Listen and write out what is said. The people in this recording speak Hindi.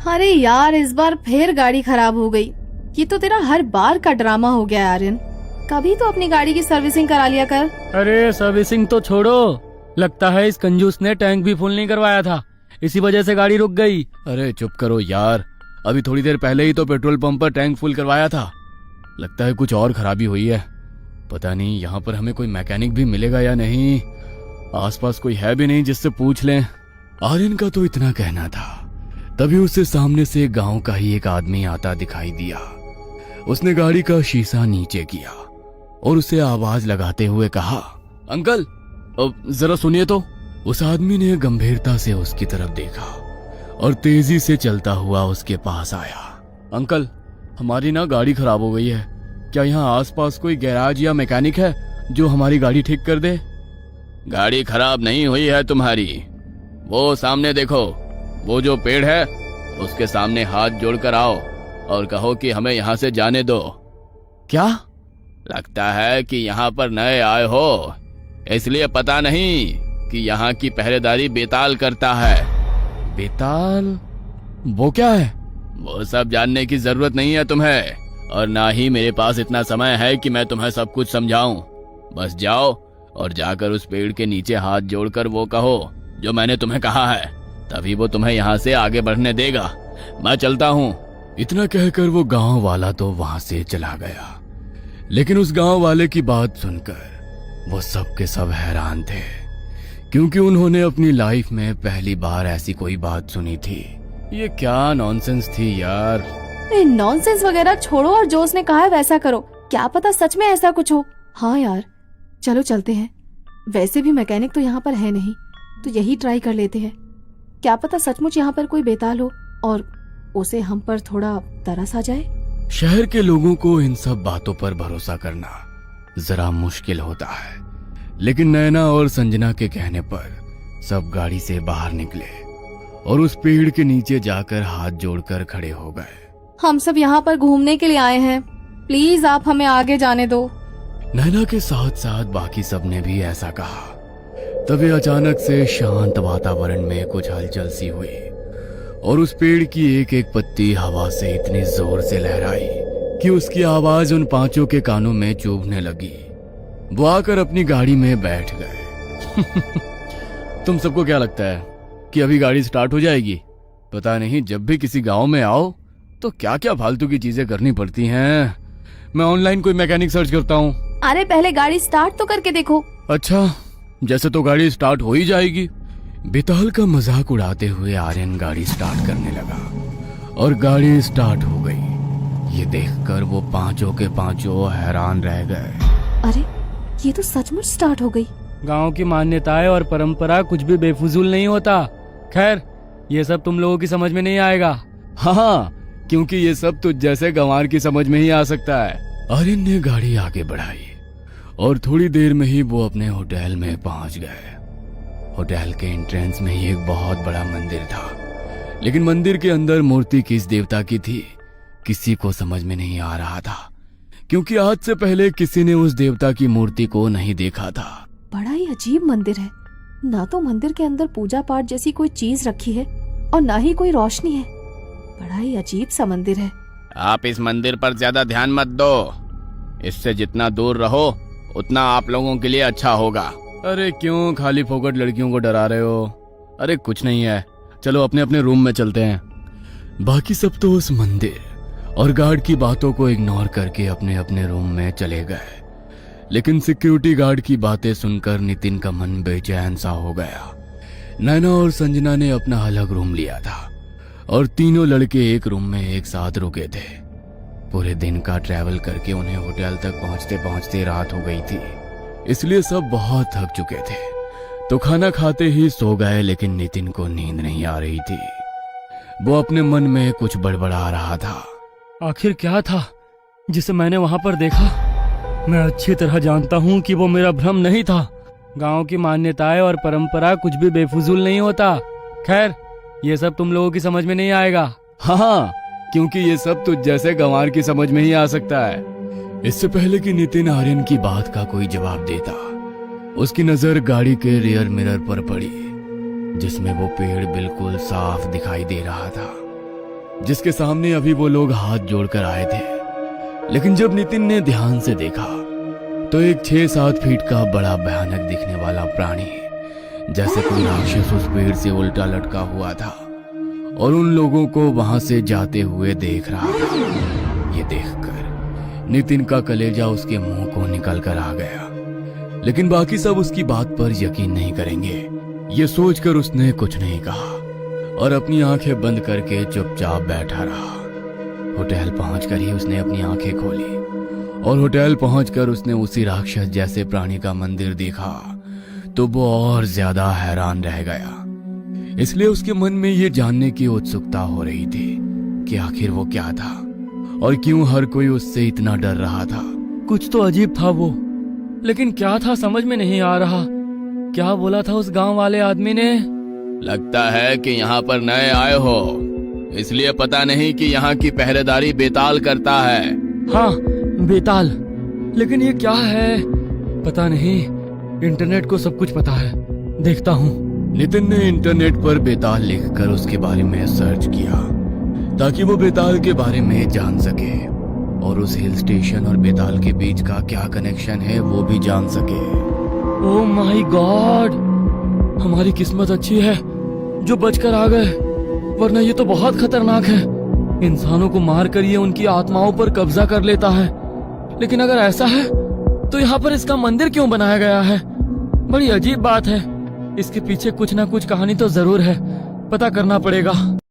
अरे यार, इस बार फिर गाड़ी खराब हो गई। ये तो तेरा हर बार का ड्रामा हो गया आर्यन। कभी तो अपनी गाड़ी की सर्विसिंग करा लिया कर। अरे सर्विसिंग तो छोड़ो, लगता है इस कंजूस ने टैंक भी फुल नहीं करवाया था, इसी वजह से गाड़ी रुक गई। अरे चुप करो यार, अभी थोड़ी देर पहले ही तो पेट्रोल पंप पर टैंक फुल करवाया था। लगता है कुछ और खराबी हुई है। पता नहीं यहाँ पर हमें कोई मैकेनिक भी मिलेगा या नहीं। आसपास कोई है भी नहीं जिससे पूछ लें। आर्यन का तो इतना कहना था, तभी उससे सामने से गांव का ही एक आदमी आता दिखाई दिया। उसने गाड़ी का शीशा नीचे किया और उसे आवाज लगाते हुए कहा, अंकल जरा सुनिए तो। उस आदमी ने गंभीरता से उसकी तरफ देखा और तेजी से चलता हुआ उसके पास आया। अंकल, हमारी ना गाड़ी खराब हो गई है, क्या यहाँ आसपास कोई गैराज या मैकेनिक है जो हमारी गाड़ी ठीक कर दे? गाड़ी खराब नहीं हुई है तुम्हारी, वो सामने देखो, वो जो पेड़ है उसके सामने हाथ जोड़कर आओ और कहो कि हमें यहाँ से जाने दो। क्या? लगता है कि यहाँ पर नए आए हो, इसलिए पता नहीं कि यहाँ की पहरेदारी बेताल करता है। बेताल? वो क्या है? वो सब जानने की जरूरत नहीं है तुम्हें, और ना ही मेरे पास इतना समय है कि मैं तुम्हें सब कुछ समझाऊं। बस जाओ और जाकर उस पेड़ के नीचे हाथ जोड़कर वो कहो जो मैंने तुम्हें कहा है, तभी वो तुम्हें यहाँ से आगे बढ़ने देगा। मैं चलता हूँ। इतना कहकर वो गांव वाला तो वहां से चला गया, लेकिन उस गांव वाले की बात सुनकर वो सब के सब हैरान थे, क्योंकि उन्होंने अपनी लाइफ में पहली बार ऐसी कोई बात सुनी थी। ये क्या नॉनसेंस थी यार। नॉनसेंस वगैरह छोड़ो और जो उसने कहा है वैसा करो, क्या पता सच में ऐसा कुछ हो। हाँ यार, चलो चलते हैं। वैसे भी मैकेनिक तो यहाँ पर है नहीं, तो यही ट्राई कर लेते हैं। क्या पता सचमुच यहाँ पर कोई बेताल हो और उसे हम पर थोड़ा तरस आ जाए। शहर के लोगों को इन सब बातों पर भरोसा करना जरा मुश्किल होता है, लेकिन नैना और संजना के कहने पर सब गाड़ी से बाहर निकले और उस पेड़ के नीचे जाकर हाथ जोड़कर खड़े हो गए। हम सब यहाँ पर घूमने के लिए आए हैं, प्लीज आप हमें आगे जाने दो। नैना के साथ साथ बाकी सब ने भी ऐसा कहा। तभी अचानक से शांत वातावरण में कुछ हलचल सी हुई और उस पेड़ की एक एक पत्ती हवा से इतनी जोर से लहराई कि उसकी आवाज उन पांचों के कानों में चुभने लगी। वो आकर अपनी गाड़ी में बैठ गए। तुम सबको क्या लगता है कि अभी गाड़ी स्टार्ट हो जाएगी? पता नहीं, जब भी किसी गांव में आओ तो क्या क्या फालतू की चीजें करनी पड़ती हैं। मैं ऑनलाइन कोई मैकेनिक सर्च करता हूँ। अरे पहले गाड़ी स्टार्ट तो करके देखो। अच्छा, जैसे तो गाड़ी स्टार्ट हो ही जाएगी। बेताल का मजाक उड़ाते हुए आर्यन गाड़ी स्टार्ट करने लगा और गाड़ी स्टार्ट हो गई। ये देखकर वो पांचों के पांचों हैरान रह गए। अरे ये तो सचमुच स्टार्ट हो गई। गांव की मान्यताएं और परंपरा कुछ भी बेफुजूल नहीं होता। खैर, ये सब तुम लोगों की समझ में नहीं आएगा। हाँ, क्योंकि ये सब तुझ जैसे गंवार की समझ में ही आ सकता है। आर्यन ने गाड़ी आगे बढ़ाई और थोड़ी देर में ही वो अपने होटल में पहुंच गए। होटल के एंट्रेंस में ही एक बहुत बड़ा मंदिर था, लेकिन मंदिर के अंदर मूर्ति किस देवता की थी किसी को समझ में नहीं आ रहा था, क्योंकि आज से पहले किसी ने उस देवता की मूर्ति को नहीं देखा था। बड़ा ही अजीब मंदिर है, ना तो मंदिर के अंदर पूजा पाठ जैसी कोई चीज रखी है और ना ही कोई रोशनी है। बड़ा ही अजीब सा मंदिर है। आप इस मंदिर पर ज्यादा ध्यान मत दो, इससे जितना दूर रहो उतना आप लोगों के लिए अच्छा होगा। अरे क्यों खाली फोकट लड़कियों को डरा रहे हो? अरे कुछ नहीं है, चलो अपने अपने रूम में चलते हैं। बाकी सब तो उस मंदिर और गार्ड की बातों को इग्नोर करके अपने अपने रूम में चले गए, लेकिन सिक्योरिटी गार्ड की बातें सुनकर नितिन का मन बेचैन सा हो गया। नैना और संजना ने अपना अलग रूम लिया था और तीनों लड़के एक रूम में एक साथ रुके थे। पूरे दिन का ट्रैवल करके उन्हें होटल तक पहुंचते पहुंचते रात हो गई थी, इसलिए सब बहुत थक चुके थे, तो खाना खाते ही सो गए। लेकिन नितिन को नींद नहीं आ रही थी, वो अपने मन में कुछ बड़बड़ा रहा था। आखिर क्या था जिसे मैंने वहां पर देखा? मैं अच्छी तरह जानता हूँ कि वो मेरा भ्रम नहीं था। गांव की मान्यताएं और परंपरा कुछ भी बेफुजूल नहीं होता। खैर, ये सब तुम लोगों की समझ में नहीं आएगा। हाँ, क्योंकि ये सब तुझ जैसे गंवार की समझ में ही आ सकता है। इससे पहले कि नितिन आर्यन की बात का कोई जवाब देता, उसकी नजर गाड़ी के रियर मिरर पर पड़ी, जिसमें वो पेड़ बिल्कुल साफ दिखाई दे रहा था। जिसके सामने अभी वो लोग हाथ जोड़कर आए थे। लेकिन जब नितिन ने ध्यान से देखा तो एक 6-7 फीट का बड़ा भयानक दिखने वाला प्राणी जैसे कोई राक्षस उस पेड़ से उल्टा लटका हुआ था और उन लोगों को वहां से जाते हुए देख रहा था। ये देखकर नितिन का कलेजा उसके मुंह को निकल कर आ गया, लेकिन बाकी सब उसकी बात पर यकीन नहीं करेंगे। ये सोचकर उसने कुछ नहीं कहा और अपनी आंखें बंद करके चुपचाप बैठा रहा। होटल पहुंचकर ही उसने अपनी आंखें खोली और होटल पहुंचकर उसने उसी राक्षस जैसे प्राणी का मंदिर देखा तो वो और ज्यादा हैरान रह गया। इसलिए उसके मन में ये जानने की उत्सुकता हो रही थी कि आखिर वो क्या था और क्यों हर कोई उससे इतना डर रहा था। कुछ तो अजीब था वो, लेकिन क्या था समझ में नहीं आ रहा। क्या बोला था उस गांव वाले आदमी ने? लगता है कि यहाँ पर नए आए हो, इसलिए पता नहीं कि यहाँ की पहरेदारी बेताल करता है। हाँ, बेताल। लेकिन ये क्या है पता नहीं। इंटरनेट को सब कुछ पता है, देखता हूँ। नितिन ने इंटरनेट पर बेताल लिखकर उसके बारे में सर्च किया ताकि वो बेताल के बारे में जान सके और उस हिल स्टेशन और बेताल के बीच का क्या कनेक्शन है वो भी जान सके। ओह माय गॉड, हमारी किस्मत अच्छी है जो बचकर आ गए, वरना ये तो बहुत खतरनाक है। इंसानों को मारकर ये उनकी आत्माओं पर कब्जा कर लेता है। लेकिन अगर ऐसा है तो यहाँ पर इसका मंदिर क्यों बनाया गया है? बड़ी अजीब बात है। इसके पीछे कुछ ना कुछ कहानी तो जरूर है, पता करना पड़ेगा।